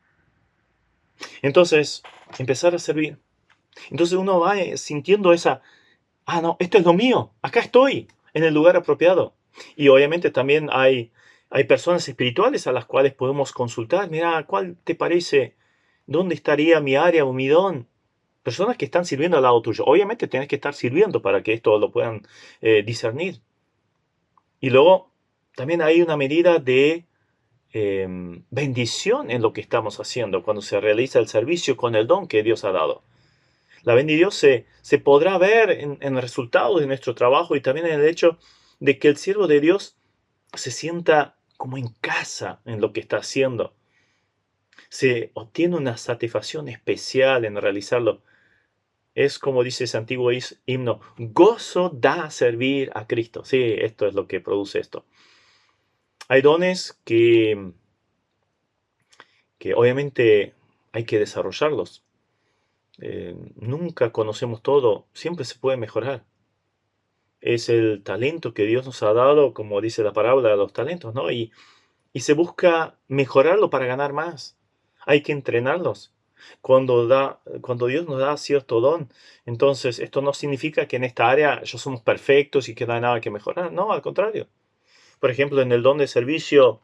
Entonces, empezar a servir. Entonces uno va sintiendo no, esto es lo mío. Acá estoy, en el lugar apropiado. Y obviamente también hay personas espirituales a las cuales podemos consultar. Mira, ¿cuál te parece? ¿Dónde estaría mi área o mi don? Personas que están sirviendo al lado tuyo. Obviamente tienes que estar sirviendo para que esto lo puedan discernir. Y luego también hay una medida de bendición en lo que estamos haciendo cuando se realiza el servicio con el don que Dios ha dado. La bendición se podrá ver en el resultado de nuestro trabajo y también en el hecho de que el siervo de Dios se sienta como en casa en lo que está haciendo. Se obtiene una satisfacción especial en realizarlo. Es como dice ese antiguo himno, gozo da servir a Cristo. Sí, esto es lo que produce esto. Hay dones que que obviamente hay que desarrollarlos. Nunca conocemos todo, siempre se puede mejorar. Es el talento que Dios nos ha dado, como dice la parábola de los talentos, ¿no? Y se busca mejorarlo para ganar más. Hay que entrenarlos. Cuando Dios nos da cierto don, entonces esto no significa que en esta área ya somos perfectos y que no hay nada que mejorar. No, al contrario. Por ejemplo, en el don de servicio,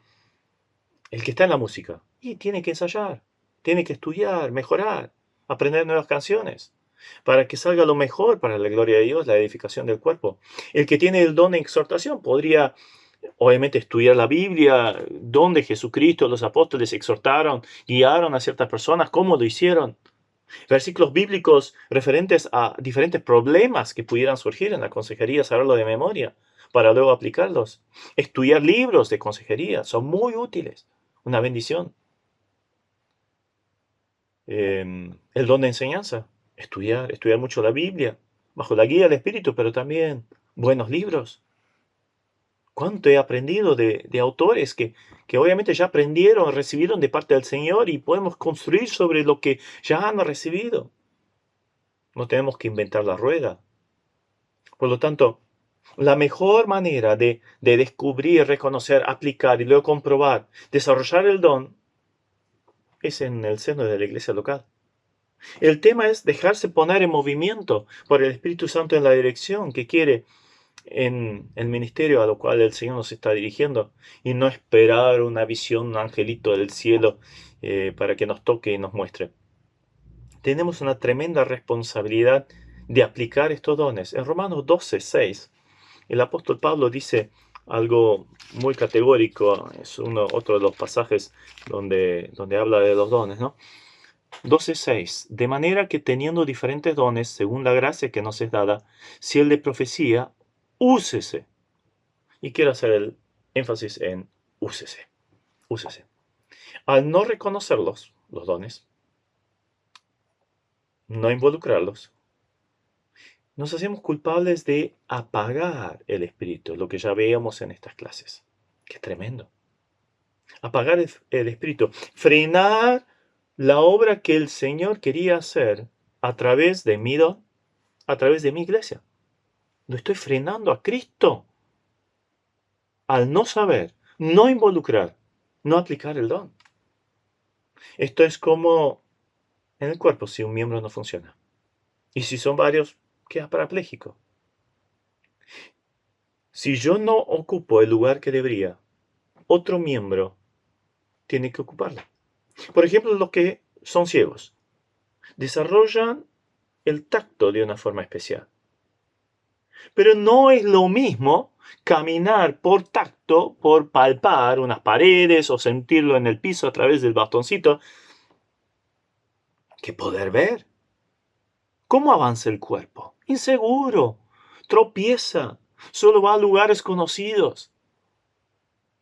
el que está en la música, y tiene que ensayar, tiene que estudiar, mejorar, aprender nuevas canciones, para que salga lo mejor para la gloria de Dios, la edificación del cuerpo. El que tiene el don de exhortación podría, obviamente, estudiar la Biblia, donde Jesucristo, los apóstoles exhortaron, guiaron a ciertas personas, cómo lo hicieron. Versículos bíblicos referentes a diferentes problemas que pudieran surgir en la consejería, saberlo de memoria, para luego aplicarlos. Estudiar libros de consejería son muy útiles, una bendición. El don de enseñanza, estudiar mucho la Biblia, bajo la guía del Espíritu, pero también buenos libros. ¿Cuánto he aprendido de autores que obviamente ya aprendieron, recibieron de parte del Señor y podemos construir sobre lo que ya han recibido? No tenemos que inventar la rueda. Por lo tanto, la mejor manera de descubrir, reconocer, aplicar y luego comprobar, desarrollar el don, es en el seno de la iglesia local. El tema es dejarse poner en movimiento por el Espíritu Santo en la dirección que quiere en el ministerio a lo cual el Señor nos está dirigiendo y no esperar una visión, un angelito del cielo para que nos toque y nos muestre. Tenemos una tremenda responsabilidad de aplicar estos dones. En Romanos 12:6, el apóstol Pablo dice algo muy categórico, es otro de los pasajes donde habla de los dones, ¿no? 12:6, de manera que teniendo diferentes dones, según la gracia que nos es dada, si el de profecía, úsese. Y quiero hacer el énfasis en úsese, úsese. Al no reconocerlos, los dones, no involucrarlos, nos hacemos culpables de apagar el espíritu, lo que ya veíamos en estas clases. ¡Qué tremendo! Apagar el espíritu, frenar la obra que el Señor quería hacer a través de mi don, a través de mi iglesia. Lo estoy frenando a Cristo al no saber, no involucrar, no aplicar el don. Esto es como en el cuerpo si un miembro no funciona. Y si son varios, queda parapléjico. Si yo no ocupo el lugar que debería, otro miembro tiene que ocuparlo. Por ejemplo, los que son ciegos desarrollan el tacto de una forma especial. Pero no es lo mismo caminar por tacto, por palpar unas paredes o sentirlo en el piso a través del bastoncito, que poder ver. ¿Cómo avanza el cuerpo? Inseguro, tropieza, solo va a lugares conocidos.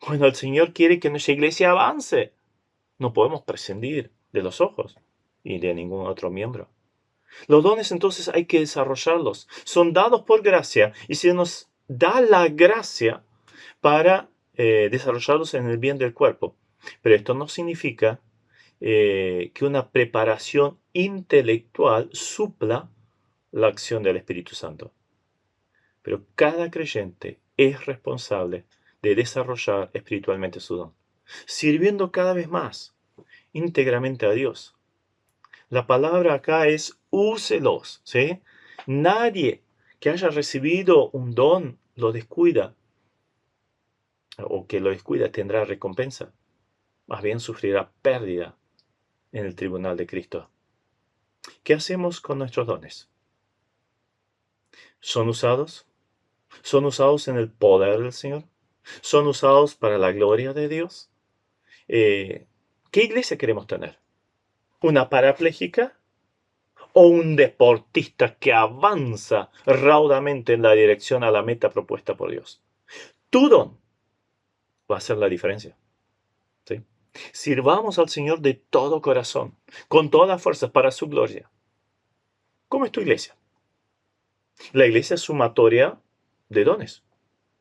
Bueno, el Señor quiere que nuestra iglesia avance. No podemos prescindir de los ojos y de ningún otro miembro. Los dones entonces hay que desarrollarlos. Son dados por gracia y se nos da la gracia para desarrollarlos en el bien del cuerpo. Pero esto no significa que una preparación intelectual supla la acción del Espíritu Santo. Pero cada creyente es responsable de desarrollar espiritualmente su don, sirviendo cada vez más íntegramente a Dios. La palabra acá es úselos, ¿sí? Nadie que haya recibido un don lo descuida, o que lo descuida tendrá recompensa. Más bien sufrirá pérdida en el tribunal de Cristo. ¿Qué hacemos con nuestros dones? ¿Son usados? ¿Son usados en el poder del Señor? ¿Son usados para la gloria de Dios? ¿Qué iglesia queremos tener? ¿Una parapléjica? ¿O un deportista que avanza raudamente en la dirección a la meta propuesta por Dios? Tu don va a hacer la diferencia. ¿Sí? Sirvamos al Señor de todo corazón, con todas las fuerzas para su gloria. ¿Cómo es tu iglesia? La iglesia es sumatoria de dones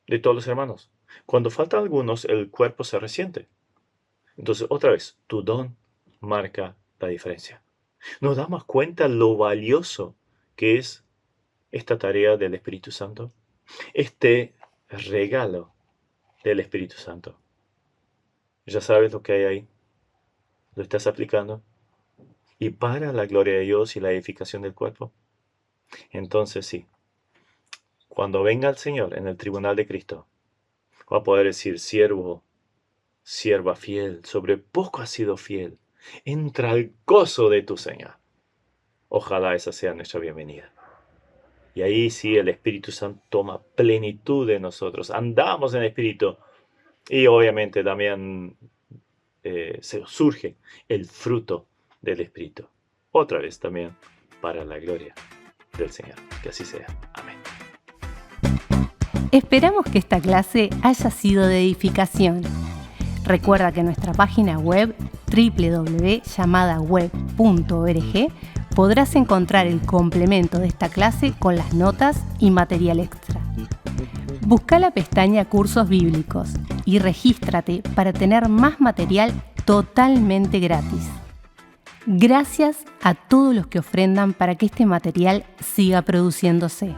de todos los hermanos. Cuando faltan algunos, el cuerpo se resiente. Entonces, otra vez, tu don marca la diferencia. ¿Nos damos cuenta lo valioso que es esta tarea del Espíritu Santo? Este regalo del Espíritu Santo. ¿Ya sabes lo que hay ahí? ¿Lo estás aplicando? ¿Y para la gloria de Dios y la edificación del cuerpo? Entonces sí, cuando venga el Señor en el tribunal de Cristo, va a poder decir: siervo, sierva fiel, sobre poco has sido fiel, entra al gozo de tu Señor. Ojalá esa sea nuestra bienvenida. Y ahí sí el Espíritu Santo toma plenitud de nosotros. Andamos en el Espíritu. Y obviamente también surge el fruto del Espíritu. Otra vez también para la gloria del Señor. Que así sea. Amén. Esperamos que esta clase haya sido de edificación. Recuerda que en nuestra página web www.llamadaweb.org podrás encontrar el complemento de esta clase con las notas y material extra. Busca la pestaña Cursos Bíblicos y regístrate para tener más material totalmente gratis. Gracias a todos los que ofrendan para que este material siga produciéndose.